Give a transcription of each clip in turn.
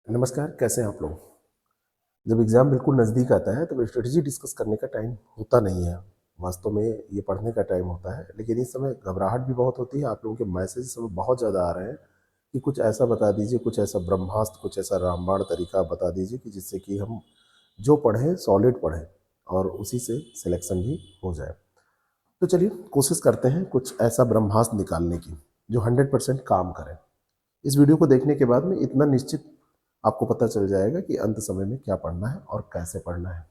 नमस्कार, कैसे हैं आप लोग? जब एग्ज़ाम बिल्कुल नज़दीक आता है तो स्ट्रेटजी डिस्कस करने का टाइम होता नहीं है। वास्तव में ये पढ़ने का टाइम होता है, लेकिन इस समय घबराहट भी बहुत होती है। आप लोगों के मैसेज इस समय बहुत ज़्यादा आ रहे हैं कि कुछ ऐसा बता दीजिए, कुछ ऐसा ब्रह्मास्त्र, कुछ ऐसा रामबाण तरीका बता दीजिए कि जिससे कि हम जो पढ़ें सॉलिड पढ़ें और उसी से सिलेक्शन भी हो जाए। तो चलिए कोशिश करते हैं कुछ ऐसा ब्रह्मास्त्र निकालने की जो 100% काम करे। इस वीडियो को देखने के बाद में इतना निश्चित आपको पता चल जाएगा कि अंत समय में क्या पढ़ना है और कैसे पढ़ना है।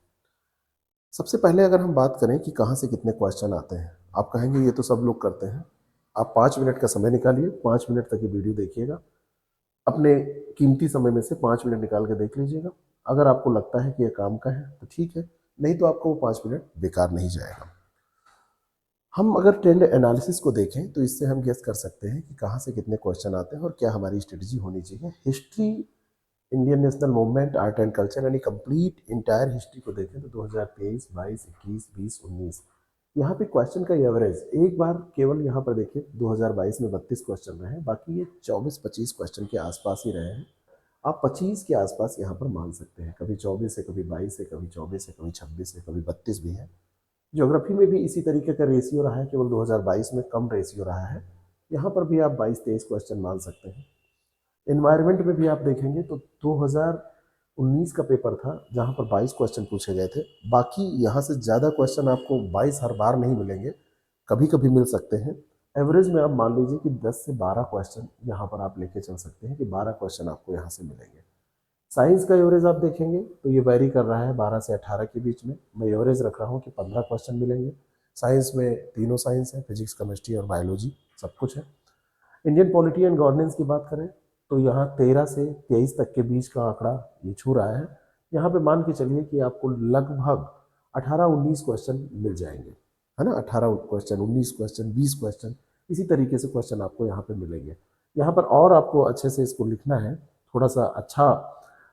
सबसे पहले अगर हम बात करें कि कहाँ से कितने क्वेश्चन आते हैं, आप कहेंगे ये तो सब लोग करते हैं। आप 5 मिनट का समय निकालिए, 5 मिनट तक ये वीडियो देखिएगा। अपने कीमती समय में से 5 मिनट निकाल के देख लीजिएगा। अगर आपको लगता है कि ये काम का है तो ठीक है, नहीं तो आपको वो 5 मिनट बेकार नहीं जाएगा। हम अगर ट्रेंड एनालिसिस को देखें तो इससे हम गेस कर सकते हैं कि कहाँ से कितने क्वेश्चन आते हैं और क्या हमारी स्ट्रेटजी होनी चाहिए। History, Indian national movement, art and culture यानी कंप्लीट इंटायर हिस्ट्री को देखें तो 2023, 22, 21, 20, 19 यहाँ पे क्वेश्चन का एवरेज एक बार केवल यहाँ पर देखिए 2022 में 32 क्वेश्चन रहे हैं, बाकी ये 24-25 क्वेश्चन के आसपास ही रहे हैं। आप 25 के आसपास यहाँ पर मान सकते हैं, कभी 24 है, कभी 22 है, कभी 24 है, कभी 26 है, कभी 32 भी है। ज्योग्राफी में भी इसी तरीके का रेशियो रहा है, केवल 2022 में कम रेशियो रहा है। यहाँ पर भी आप 22-23 क्वेश्चन मान सकते हैं। एनवायरनमेंट में भी आप देखेंगे तो 2019 का पेपर था जहाँ पर 22 क्वेश्चन पूछे गए थे। बाकी यहाँ से ज़्यादा क्वेश्चन आपको 22 हर बार नहीं मिलेंगे, कभी कभी मिल सकते हैं। एवरेज में आप मान लीजिए कि 10 से 12 क्वेश्चन यहाँ पर आप लेके चल सकते हैं कि 12 क्वेश्चन आपको यहाँ से मिलेंगे। साइंस का एवरेज आप देखेंगे तो ये वेरी कर रहा है 12 से 18 के बीच में। मैं एवरेज रख रहा हूँ कि 15 क्वेश्चन मिलेंगे। साइंस में तीनों साइंस है, फिजिक्स, केमिस्ट्री और बायोलॉजी, सब कुछ है। इंडियन पॉलिटी एंड गवर्नेंस की बात करें तो यहाँ 13 से 23 तक के बीच का आंकड़ा ये छू रहा है। यहाँ पे मान के चलिए कि आपको लगभग 18-19 क्वेश्चन मिल जाएंगे, है ना। 18 क्वेश्चन, 19 क्वेश्चन, 20 क्वेश्चन, इसी तरीके से क्वेश्चन आपको यहाँ पे मिलेंगे। यहाँ पर और आपको अच्छे से इसको लिखना है, थोड़ा सा अच्छा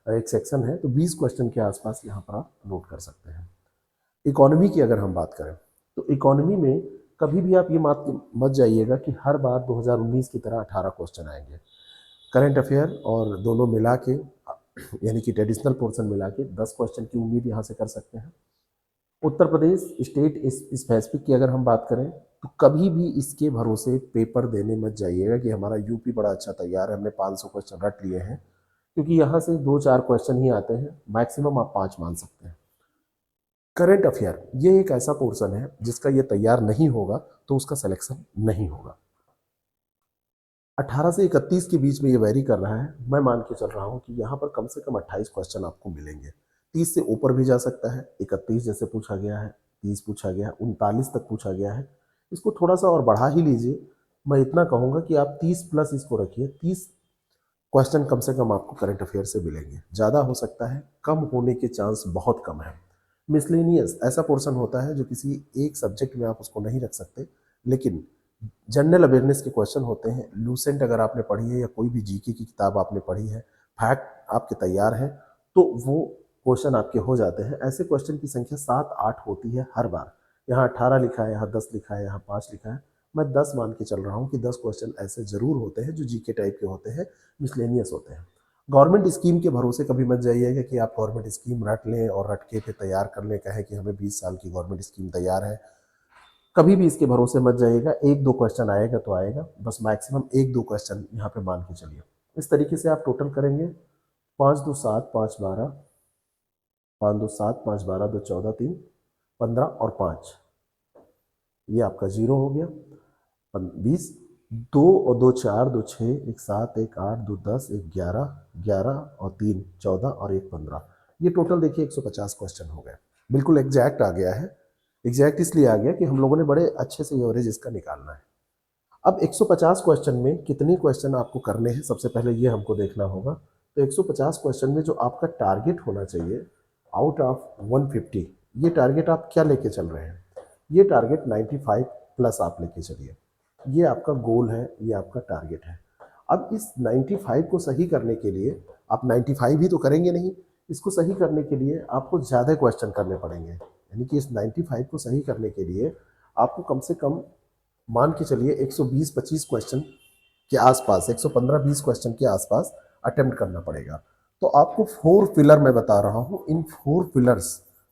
एक सेक्शन है, तो 20 क्वेश्चन के आसपास यहाँ पर आप नोट कर सकते हैं। इकोनॉमी की अगर हम बात करें तो इकोनॉमी में कभी भी आप ये मत जाइएगा कि हर बार 2019 की तरह 18 क्वेश्चन आएंगे। करंट अफेयर और दोनों मिला के यानी कि ट्रेडिशनल पोर्शन मिला के 10 क्वेश्चन की उम्मीद यहाँ से कर सकते हैं। उत्तर प्रदेश स्टेट स्पेसिफिक की अगर हम बात करें तो कभी भी इसके भरोसे पेपर देने मत जाइएगा कि हमारा यूपी बड़ा अच्छा तैयार है, हमने 500 क्वेश्चन रट लिए हैं, क्योंकि यहाँ से 2-4 क्वेश्चन ही आते हैं, मैक्सिमम आप 5 मान सकते हैं। करंट अफेयर ये एक ऐसा पोर्शन है जिसका ये तैयार नहीं होगा तो उसका सिलेक्शन नहीं होगा। 18 से 31 के बीच में ये वेरी कर रहा है। मैं मान के चल रहा हूँ कि यहाँ पर कम से कम 28 क्वेश्चन आपको मिलेंगे। 30 से ऊपर भी जा सकता है, 31 जैसे पूछा गया है, 30 पूछा गया है, 39 तक पूछा गया है। इसको थोड़ा सा और बढ़ा ही लीजिए। मैं इतना कहूँगा कि आप 30 प्लस इसको रखिए। 30 क्वेश्चन कम से कम आपको करंट अफेयर से मिलेंगे। ज़्यादा हो सकता है, कम होने के चांस बहुत कम है। मिसलेनियस ऐसा पोर्शन होता है जो किसी एक सब्जेक्ट में आप उसको नहीं रख सकते, लेकिन जनरल अवेयरनेस के क्वेश्चन होते हैं। लूसेंट अगर आपने पढ़ी है या कोई भी जीके की किताब आपने पढ़ी है, फैक्ट आपके तैयार हैं, तो वो क्वेश्चन आपके हो जाते हैं। ऐसे क्वेश्चन की संख्या 7-8 होती है हर बार। यहाँ 18 लिखा है, यहाँ 10 लिखा है, यहाँ 5 लिखा है। मैं 10 मान के चल रहा हूँ कि 10 क्वेश्चन ऐसे जरूर होते हैं जो जीके टाइप के होते हैं, मिसलेनियस होते हैं। गवर्नमेंट स्कीम के भरोसे कभी मत जाइएगा कि आप गवर्नमेंट स्कीम रट लें और रट के फिर तैयार कर लें, कहें कि हमें 20 साल की गवर्नमेंट स्कीम तैयार है। कभी भी इसके भरोसे मत जाइएगा। 1-2 क्वेश्चन आएगा तो आएगा, बस मैक्सिमम 1-2 क्वेश्चन यहाँ पे मान के चलिए। इस तरीके से आप टोटल करेंगे 5-2-7, 5-12, 5-2-7, 5-12, 2-14, 3, 15 और 5, ये आपका 0 हो गया। 20, 2 और 2 4, 2 6, 1 7, 1 8, 2 10, 1 11, 11 और 3 14 और 1 15, ये टोटल देखिए 150 क्वेश्चन हो गए। बिल्कुल एग्जैक्ट आ गया है। एग्जैक्ट इसलिए आ गया कि हम लोगों ने बड़े अच्छे से एवरेज इसका निकालना है। अब 150 क्वेश्चन में कितने क्वेश्चन आपको करने हैं, सबसे पहले ये हमको देखना होगा। तो 150 क्वेश्चन में जो आपका टारगेट होना चाहिए आउट ऑफ 150, ये टारगेट आप क्या लेके चल रहे हैं? ये टारगेट 95 प्लस आप लेके चलिए। ये आपका गोल है, ये आपका टारगेट है। अब इस 95 को सही करने के लिए आप 95 ही तो करेंगे नहीं, इसको सही करने के लिए आपको ज़्यादा क्वेश्चन करने पड़ेंगे। यानी कि इस 95 को सही करने के लिए आपको कम से कम मान के चलिए 120-25 क्वेश्चन के आसपास, 115-20 क्वेश्चन के आसपास अटेम्प्ट करना पड़ेगा। तो आपको 4 पिलर मैं बता रहा हूँ, इन 4 पिलर्स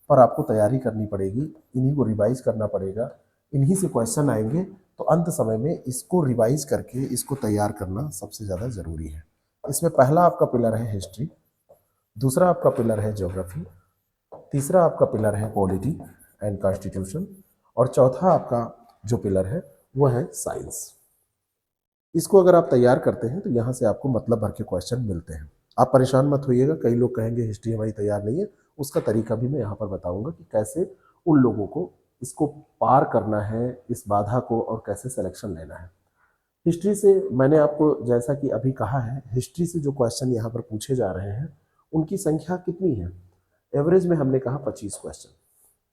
पर आपको तैयारी करनी पड़ेगी, इन्हीं को रिवाइज करना पड़ेगा, इन्हीं से क्वेश्चन आएंगे। तो अंत समय में इसको रिवाइज करके इसको तैयार करना सबसे ज़्यादा ज़रूरी है। इसमें पहला आपका पिलर है हिस्ट्री, दूसरा आपका पिलर है ज्योग्राफी, तीसरा आपका पिलर है पॉलिटी एंड कॉन्स्टिट्यूशन, और चौथा आपका जो पिलर है वो है साइंस। इसको अगर आप तैयार करते हैं तो यहाँ से आपको मतलब भर के क्वेश्चन मिलते हैं। आप परेशान मत होइएगा, कई लोग कहेंगे हिस्ट्री हमारी तैयार नहीं है, उसका तरीका भी मैं यहाँ पर बताऊंगा कि कैसे उन लोगों को इसको पार करना है, इस बाधा को, और कैसे सिलेक्शन लेना है। हिस्ट्री से मैंने आपको जैसा कि अभी कहा है, हिस्ट्री से जो क्वेश्चन यहाँ पर पूछे जा रहे हैं उनकी संख्या कितनी है? एवरेज में हमने कहा 25 क्वेश्चन,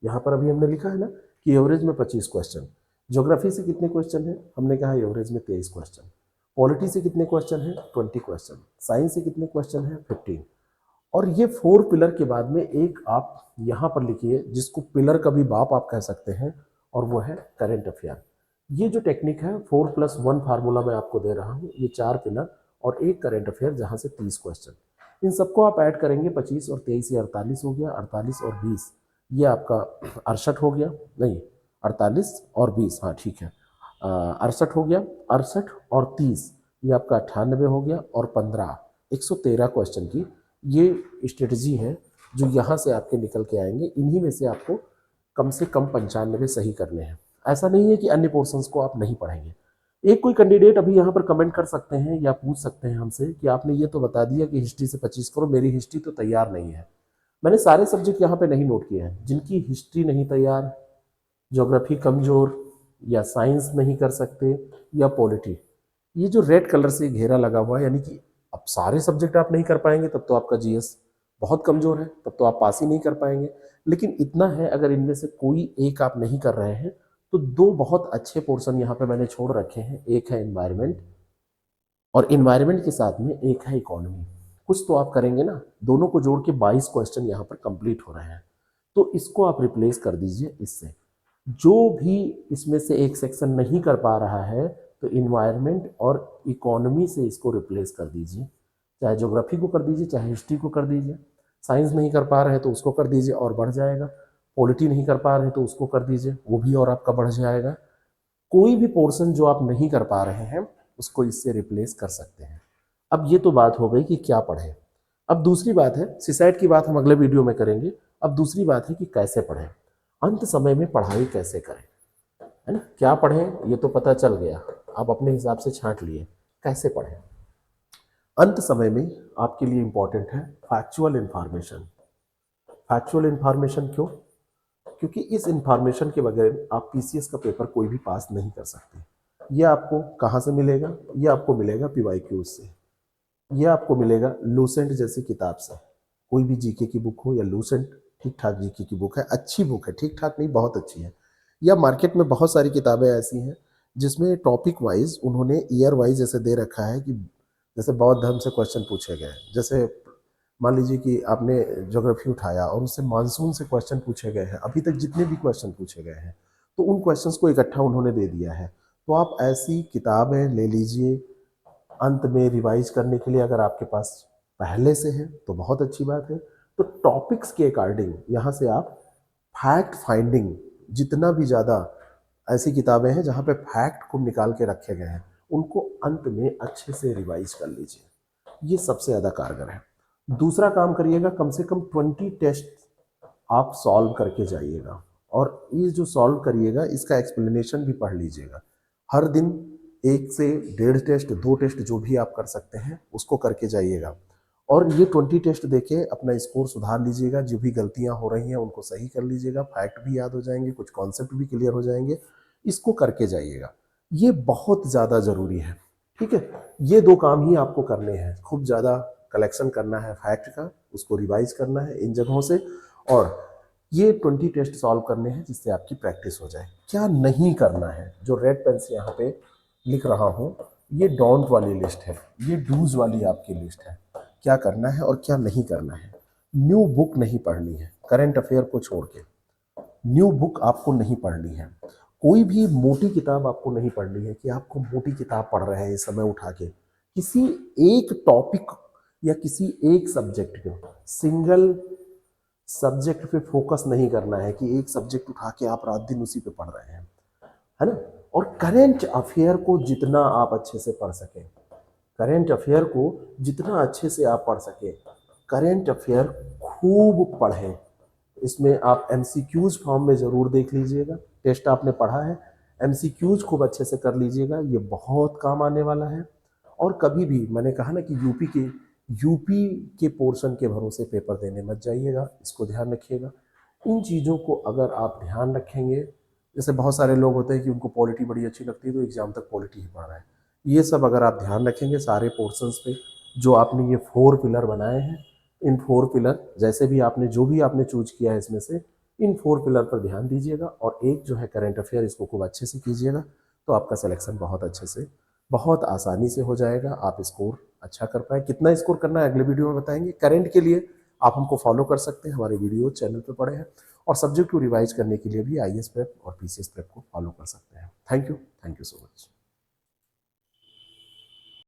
यहाँ पर अभी हमने लिखा है ना कि एवरेज में 25 क्वेश्चन। ज्योग्राफी से कितने क्वेश्चन है? हमने कहा एवरेज में 23 क्वेश्चन। पॉलिटी से कितने क्वेश्चन है? 20 क्वेश्चन। साइंस से कितने क्वेश्चन है? 15। और ये 4 पिलर के बाद में एक आप यहाँ पर लिखिए जिसको पिलर का भी बाप आप कह सकते हैं, और वो है करंट अफेयर। ये जो टेक्निक है 4+1 फार्मूला मैं आपको दे रहा हूँ, ये 4 पिलर और एक करंट अफेयर जहाँ से 30 क्वेश्चन, इन सबको आप ऐड करेंगे 25 और 23 ये 48 हो गया, 48 और 20 ये आपका 68 हो गया, नहीं 48 और 20, हाँ ठीक है 68 हो गया, 68 और 30 ये आपका 98 हो गया, और 15 113 क्वेश्चन की ये स्ट्रेटजी है जो यहाँ से आपके निकल के आएंगे। इन्हीं में से आपको कम से कम 95 सही करने हैं। ऐसा नहीं है कि अन्य पोर्शंस को आप नहीं पढ़ेंगे। एक कोई कैंडिडेट अभी यहाँ पर कमेंट कर सकते हैं या पूछ सकते हैं हमसे कि आपने ये तो बता दिया कि हिस्ट्री से 25 करो, मेरी हिस्ट्री तो तैयार नहीं है। मैंने सारे सब्जेक्ट यहाँ पे नहीं नोट किए हैं। जिनकी हिस्ट्री नहीं तैयार, ज्योग्राफी कमजोर, या साइंस नहीं कर सकते, या पॉलिटी, ये जो रेड कलर से घेरा लगा हुआ है, यानी कि अब सारे सब्जेक्ट आप नहीं कर पाएंगे तब तो आपका जीएस बहुत कमजोर है, तब तो आप पास ही नहीं कर पाएंगे। लेकिन इतना है, अगर इनमें से कोई एक आप नहीं कर रहे हैं तो 2 बहुत अच्छे पोर्शन यहाँ पे मैंने छोड़ रखे हैं। एक है एनवायरनमेंट, और एनवायरनमेंट के साथ में एक है इकोनॉमी। कुछ तो आप करेंगे ना, दोनों को जोड़ के 22 क्वेश्चन यहाँ पर कंप्लीट हो रहे हैं। तो इसको आप रिप्लेस कर दीजिए इससे। जो भी इसमें से एक सेक्शन नहीं कर पा रहा है तो इन्वायरमेंट और इकोनॉमी से इसको रिप्लेस कर दीजिए। चाहे ज्योग्राफी को कर दीजिए, चाहे हिस्ट्री को कर दीजिए। साइंस नहीं कर पा रहे हैं तो उसको कर दीजिए और बढ़ जाएगा। पॉलिटी नहीं कर पा रहे हैं तो उसको कर दीजिए, वो भी और आपका बढ़ जाएगा। कोई भी पोर्शन जो आप नहीं कर पा रहे हैं उसको इससे रिप्लेस कर सकते हैं। अब ये तो बात हो गई कि क्या पढ़ें। अब दूसरी बात है, सिसैट की बात हम अगले वीडियो में करेंगे। अब दूसरी बात है कि कैसे पढ़ें, अंत समय में पढ़ाई कैसे करें, है ना। क्या पढ़ें ये तो पता चल गया, आप अपने हिसाब से छांट लिए कैसे पढ़ें। अंत समय में आपके लिए इंपॉर्टेंट है फैक्चुअल इंफॉर्मेशन। फैक्चुअल इंफॉर्मेशन क्यों? क्योंकि इस इंफॉर्मेशन के बगैर आप पीसीएस का पेपर कोई भी पास नहीं कर सकते। ये आपको कहाँ से मिलेगा? ये आपको मिलेगा पीवाईक्यूज से, ये आपको मिलेगा लूसेंट जैसी किताब से। कोई भी जीके की बुक हो या लूसेंट ठीक ठाक जीके की बुक है, अच्छी बुक है, ठीक ठाक नहीं बहुत अच्छी है। या मार्केट में बहुत सारी किताबें ऐसी हैं जिसमें टॉपिक वाइज उन्होंने ईयर वाइज ऐसे दे रखा है कि जैसे बौद्ध धर्म से क्वेश्चन पूछे गए, जैसे मान लीजिए कि आपने ज्योग्राफी उठाया और उससे मानसून से क्वेश्चन पूछे गए हैं, अभी तक जितने भी क्वेश्चन पूछे गए हैं तो उन क्वेश्चंस को इकट्ठा उन्होंने दे दिया है। तो आप ऐसी किताबें ले लीजिए अंत में रिवाइज करने के लिए। अगर आपके पास पहले से है तो बहुत अच्छी बात है। तो टॉपिक्स के अकॉर्डिंग यहाँ से आप फैक्ट फाइंडिंग, जितना भी ज़्यादा ऐसी किताबें हैं जहाँ पे फैक्ट को निकाल के रखे गए हैं, उनको अंत में अच्छे से रिवाइज कर लीजिए, ये सबसे ज़्यादा कारगर है। दूसरा काम करिएगा, कम से कम 20 टेस्ट आप सॉल्व करके जाइएगा, और ये जो सॉल्व करिएगा इसका एक्सप्लेनेशन भी पढ़ लीजिएगा। हर दिन 1 से 1.5 टेस्ट, 2 टेस्ट जो भी आप कर सकते हैं उसको करके जाइएगा, और ये 20 टेस्ट देके अपना स्कोर सुधार लीजिएगा। जो भी गलतियां हो रही हैं उनको सही कर लीजिएगा, फैक्ट भी याद हो जाएंगे, कुछ कॉन्सेप्ट भी क्लियर हो जाएंगे। इसको करके जाइएगा, ये बहुत ज़्यादा ज़रूरी है। ठीक है, ये 2 काम ही आपको करने हैं। खूब ज़्यादा कलेक्शन करना है फैक्ट का, उसको रिवाइज करना है इन जगहों से, और ये 20 टेस्ट सॉल्व करने हैं जिससे आपकी प्रैक्टिस हो जाए। क्या नहीं करना है, जो रेड पेन से यहाँ पे लिख रहा हूँ, ये डोंट वाली लिस्ट है, ये डूज वाली आपकी लिस्ट है। क्या करना है और क्या नहीं करना है। न्यू बुक नहीं पढ़नी है, करंट अफेयर को छोड़ के न्यू बुक आपको नहीं पढ़नी है। कोई भी मोटी किताब आपको नहीं पढ़नी है कि आपको मोटी किताब पढ़ रहे हैं इस समय उठा के। किसी एक टॉपिक या किसी एक सब्जेक्ट के, सिंगल सब्जेक्ट पे फोकस नहीं करना है कि एक सब्जेक्ट उठा के आप रात दिन उसी पे पढ़ रहे हैं, है ना। और करेंट अफेयर को जितना आप अच्छे से पढ़ सकें, करेंट अफेयर को जितना अच्छे से आप पढ़ सकें, करेंट अफेयर खूब पढ़ें। इसमें आप एमसीक्यूज फॉर्म में ज़रूर देख लीजिएगा, टेस्ट आपने पढ़ा है, एमसीक्यूज खूब अच्छे से कर लीजिएगा, ये बहुत काम आने वाला है। और कभी भी मैंने कहा ना कि यूपी के पोर्शन के भरोसे पेपर देने मत जाइएगा, इसको ध्यान रखिएगा। इन चीज़ों को अगर आप ध्यान रखेंगे, जैसे बहुत सारे लोग होते हैं कि उनको पॉलिटी बड़ी अच्छी लगती है तो एग्जाम तक पॉलिटी ही पढ़ रहे हैं, ये सब अगर आप ध्यान रखेंगे सारे पोर्शंस पे, जो आपने ये 4 पिलर बनाए हैं, इन 4 पिलर जैसे भी आपने जो भी आपने चूज किया है इसमें से, इन 4 पिलर पर ध्यान दीजिएगा और एक जो है करंट अफेयर, इसको खूब अच्छे से कीजिएगा, तो आपका सिलेक्शन बहुत अच्छे से, बहुत आसानी से हो जाएगा। आप स्कोर अच्छा कर पाए। कितना स्कोर करना है अगले वीडियो में बताएंगे। करंट के लिए आप हमको फॉलो कर सकते हैं, हमारे वीडियो चैनल पर पड़े हैं, और सब्जेक्ट को रिवाइज करने के लिए भी IAS प्रेप और PCS प्रेप को फॉलो कर सकते हैं। Thank you so much.